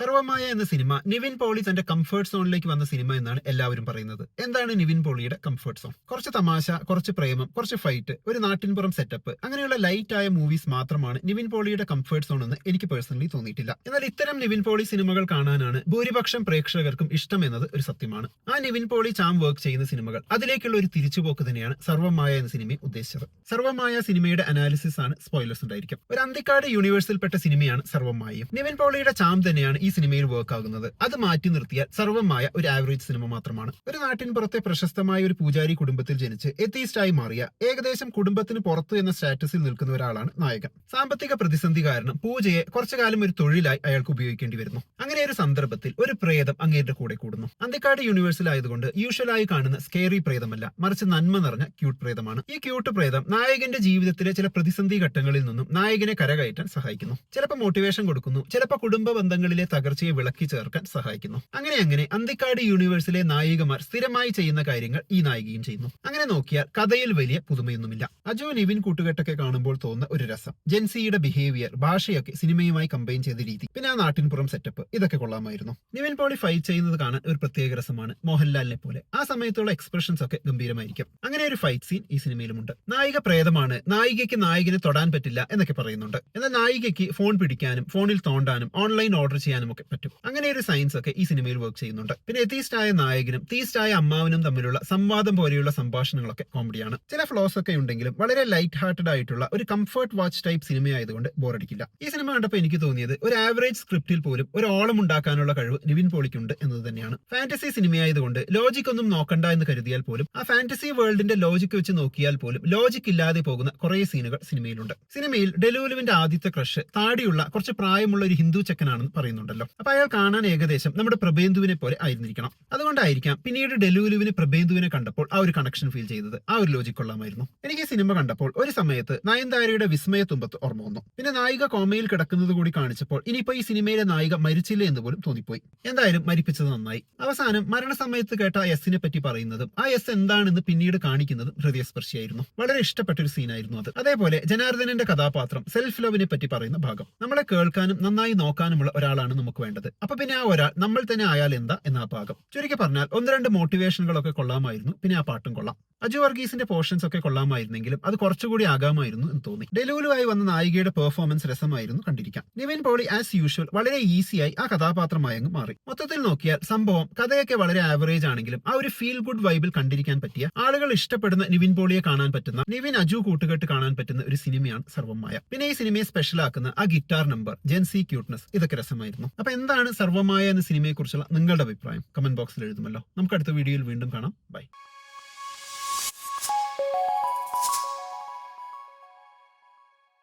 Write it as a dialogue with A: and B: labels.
A: സർവമായ എന്ന സിനിമ നിവിൻ പോളി തന്റെ കംഫർട്ട് സോണിലേക്ക് വന്ന സിനിമ എന്നാണ് എല്ലാവരും പറയുന്നത്. എന്താണ് നിവിൻ പോളിയുടെ കംഫർട്ട് സോൺ? കുറച്ച് തമാശ, കുറച്ച് പ്രേമം, കുറച്ച് ഫൈറ്റ്, ഒരു നാട്ടിൻപുറം സെറ്റപ്പ്, അങ്ങനെയുള്ള ലൈറ്റ് ആയ മൂവീസ് മാത്രമാണ് നിവിൻ പോളിയുടെ കംഫർട്ട് സോൺ എന്ന് എനിക്ക് പേഴ്സണലി തോന്നിയിട്ടില്ല. എന്നാൽ ഇത്തരം നിവിൻ പോളി സിനിമകൾ കാണാനാണ് ഭൂരിപക്ഷം പ്രേക്ഷകർക്കും ഇഷ്ടം എന്നത് ഒരു സത്യമാണ്. ആ നിവിൻ പോളി ചാം വർക്ക് ചെയ്യുന്ന സിനിമകൾ, അതിലേക്കുള്ള ഒരു തിരിച്ചുപോക്ക് തന്നെയാണ് സർവമായ എന്ന സിനിമയെ ഉദ്ദേശിച്ചത്. സർവമായ സിനിമയുടെ അനാലിസിസ് ആണ്, സ്പോയിലേഴ്സ് ഉണ്ടായിരിക്കും. ഒരു അന്തിക്കാട് യൂണിവേഴ്സിൽപ്പെട്ട സിനിമയാണ് സർവമായും. നിവിൻ പോളിയുടെ ചാം തന്നെയാണ് ഈ സിനിമയിൽ വർക്ക് ആകുന്നത്. അത് മാറ്റി നിർത്തിയാൽ സർവമായ ഒരു ആവറേജ് സിനിമ മാത്രമാണ്. ഒരു നാട്ടിൻ പുറത്തെ പ്രശസ്തമായ ഒരു പൂജാരി കുടുംബത്തിൽ ജനിച്ച് എത്തീസ്റ്റായി മാറിയ, ഏകദേശം കുടുംബത്തിന് പുറത്തു എന്ന സ്റ്റാറ്റസിൽ നിൽക്കുന്ന ഒരാളാണ് നായകൻ. സാമ്പത്തിക പ്രതിസന്ധി കാരണം പൂജയെ കുറച്ചു കാലം ഒരു തൊഴിലായി അയാൾക്ക് ഉപയോഗിക്കേണ്ടി വരുന്നു. അങ്ങനെ ഒരു സന്ദർഭത്തിൽ ഒരു പ്രേതം അങ്ങേരുടെ കൂടെ കൂടുന്നു. അന്തിക്കാട് യൂണിവേഴ്സിലായതുകൊണ്ട് യൂഷ്വലായി കാണുന്ന സ്കേറി പ്രേതമല്ല, മറിച്ച് നന്മ നിറഞ്ഞ ക്യൂട്ട് പ്രേതമാണ്. ഈ ക്യൂട്ട് പ്രേതം നായകന്റെ ജീവിതത്തിലെ ചില പ്രതിസന്ധി ഘട്ടങ്ങളിൽ നിന്നും നായകനെ കരകയറ്റാൻ സഹായിക്കുന്നു. ചിലപ്പോൾ മോട്ടിവേഷൻ കൊടുക്കുന്നു, ചിലപ്പോൾ കുടുംബ ബന്ധങ്ങളിലെ തകർച്ചയെ വിളക്കി ചേർക്കാൻ സഹായിക്കുന്നു. അങ്ങനെ അന്തിക്കാട് യൂണിവേഴ്സിലെ നായികമാർ സ്ഥിരമായി ചെയ്യുന്ന കാര്യങ്ങൾ ഈ നായികയും ചെയ്യുന്നു. അങ്ങനെ നോക്കിയാൽ കഥയിൽ വലിയ പുതുമയൊന്നുമില്ല. അജു നിവിൻ കൂട്ടുകെട്ടൊക്കെ കാണുമ്പോൾ തോന്നുന്ന ഒരു രസം, ജെൻസിയുടെ ബിഹേവിയർ, ഭാഷയൊക്കെ സിനിമയുമായി കമ്പൈൻ ചെയ്ത രീതി, പിന്നെ ആ നാട്ടിൻപുറം സെറ്റപ്പ്, ഇതൊക്കെ കൊള്ളാമായിരുന്നു. നിവിൻ പോളി ഫൈറ്റ് ചെയ്യുന്നത് കാണാൻ ഒരു പ്രത്യേക രസമാണ്, മോഹൻലാലിനെ പോലെ. ആ സമയത്തുള്ള എക്സ്പ്രഷൻസ് ഒക്കെ ഗംഭീരമായിരിക്കും. അങ്ങനെ ഒരു ഫൈറ്റ് സീൻ ഈ സിനിമയിലുമുണ്ട്. നായിക പ്രേതമാണ്, നായികയ്ക്ക് നായകനെ തൊടാൻ പറ്റില്ല എന്നൊക്കെ പറയുന്നുണ്ട്. എന്നാൽ നായികയ്ക്ക് ഫോൺ പിടിക്കാനും ഫോണിൽ തോണ്ടാനും ഓൺലൈൻ ഓർഡർ ചെയ്യാനും ഒക്കെ പറ്റും. അങ്ങനെ ഒരു സയൻസ് ഒക്കെ ഈ സിനിമയിൽ വർക്ക് ചെയ്യുന്നുണ്ട്. പിന്നെ എത്തീസ്റ്റായ നായകനും തീസ്റ്റായ അമ്മാവനും തമ്മിലുള്ള സംവാദം പോലെയുള്ള സംഭാഷണങ്ങളൊക്കെ കോമഡിയാണ്. ചില ഫ്ലോസ് ഒക്കെ ഉണ്ടെങ്കിലും വളരെ ലൈറ്റ് ഹാർട്ടഡ് ആയിട്ടുള്ള ഒരു കംഫർട്ട് വാച്ച് ടൈപ്പ് സിനിമയായതുകൊണ്ട് ബോറടിക്കില്ല. ഈ സിനിമ കണ്ടപ്പോൾ എനിക്ക് തോന്നിയത് ഒരു ആവറേജ് സ്ക്രിപ്റ്റിൽ പോലും ഒരു ഓളം ഉണ്ടാക്കാനുള്ള കഴിവ് നിവിൻ പോളിക്കുണ്ട് എന്നത് തന്നെയാണ്. ഫാന്റസി സിനിമയായതുകൊണ്ട് ലോജിക് ഒന്നും നോക്കണ്ട എന്ന് കരുതിയാൽ പോലും ആ ഫാന്റസി വേൾഡിന്റെ ലോജിക് വെച്ച് നോക്കിയാൽ പോലും ലോജിക് ഇല്ലാതെ പോകുന്ന കുറെ സീനുകൾ സിനിമയിലുണ്ട്. സിനിമയിൽ ഡെലൂലുവിന്റെ ആദ്യത്തെ ക്രഷ് താടിയുള്ള കുറച്ച് പ്രായമുള്ള ഒരു ഹിന്ദു ചെക്കനാണെന്ന് പറയുന്നുണ്ടല്ലോ. അപ്പൊ അയാൾ കാണാൻ ഏകദേശം നമ്മുടെ പ്രഭേന്ദുവിനെ പോലെ ആയിരുന്നിരിക്കണം. അതുകൊണ്ടായിരിക്കാം പിന്നീട് ഡെലൂലുവിന് പ്രഭേന്ദുവിനെ കണ്ടപ്പോൾ ആ ഒരു കണക്ഷൻ ഫീൽ ചെയ്തത്. ആ ഒരു ലോജിക് കൊള്ളാമായിരുന്നു. എനിക്ക് ഈ സിനിമ കണ്ടപ്പോൾ ഒരു സമയത്ത് നയൻതാരയുടെ വിസ്മയ തുമ്പത്ത് ഓർമ്മ വന്നു. പിന്നെ നായിക കോമയിൽ കിടക്കുന്നത് കൂടി കാണിച്ചപ്പോൾ ഇനിയിപ്പോ ഈ സിനിമയിലെ നായിക മരിച്ചില്ലേ എന്ന് പോലും തോന്നിപ്പോയി. എന്തായാലും മരിപ്പിച്ചത് നന്നായി. അവസാനം മരണസമയത്ത് കേട്ട ആ എസിനെ പറ്റി പറയുന്നതും ആ എസ് എന്താണെന്ന് പിന്നീട് കാണിക്കുന്നതും ഹൃദയസ്പർശിയായിരുന്നു. വളരെ ഇഷ്ടപ്പെട്ട ഒരു സീനായിരുന്നു അത്. അതേപോലെ ജനാർദ്ദനന്റെ കഥാപാത്രം സെൽഫ് ലവിനെ പറ്റി പറയുന്ന ഭാഗം, നമ്മളെ കേൾക്കാനും നന്നായി നോക്കാനുമുള്ള ഒരാളാണ് നമുക്ക് വേണ്ടത്. അപ്പൊ പിന്നെ ആ ഒരാൾ നമ്മൾ തന്നെ ആയാൽ എന്താ എന്ന ഭാഗം. ചുരുക്കി പറഞ്ഞാൽ ഒന്ന് രണ്ട് മോട്ടിവേഷനുകളൊക്കെ കൊള്ളാമായിരുന്നു. പിന്നെ ആ പാട്ടും കൊള്ളാം. അജു വർഗീസിന്റെ പോർഷൻസ് ഒക്കെ കൊള്ളാമായിരുന്നെങ്കിലും അത് കുറച്ചുകൂടി ആകാമായിരുന്നു എന്ന് തോന്നി. ഡെലൂലുവായി വന്ന നായികയുടെ പെർഫോമൻസ് രസമായിരുന്നു കണ്ടിരിക്കാം. നിവിൻ പോളി ആസ് യൂഷ്വൽ വളരെ ഈസിയായി ആ കഥാപാത്രമായങ്ങ് മാറി. മൊത്തത്തിൽ നോക്കിയാൽ സംഭവം കഥയൊക്കെ വളരെ ആവറേജ് ആണെങ്കിലും ആ ഒരു ഫീൽ ഗുഡ് വൈബിൽ കണ്ടിരിക്കാൻ പറ്റിയ, ആളുകൾ ഇഷ്ടപ്പെടുന്ന നിവിൻ പോളിയെ കാണാൻ പറ്റുന്ന, നിവിൻ അജു കൂട്ടുകെട്ട് കാണാൻ പറ്റുന്ന ഒരു സിനിമയാണ് സർവമായ. പിന്നെ ഈ സിനിമയെ സ്പെഷ്യൽ ആക്കുന്ന ആ ഗിറ്റാർ നമ്പർ, ജെൻസി ക്യൂട്ട്നെസ്, ഇതൊക്കെ രസമായിരുന്നു. അപ്പൊ എന്താണ് സർവമായ എന്ന സിനിമയെ കുറിച്ചുള്ള നിങ്ങളുടെ അഭിപ്രായം? കമന്റ് ബോക്സിൽ എഴുതുമല്ലോ. നമുക്ക് അടുത്ത വീഡിയോയിൽ വീണ്ടും കാണാം. ബൈ.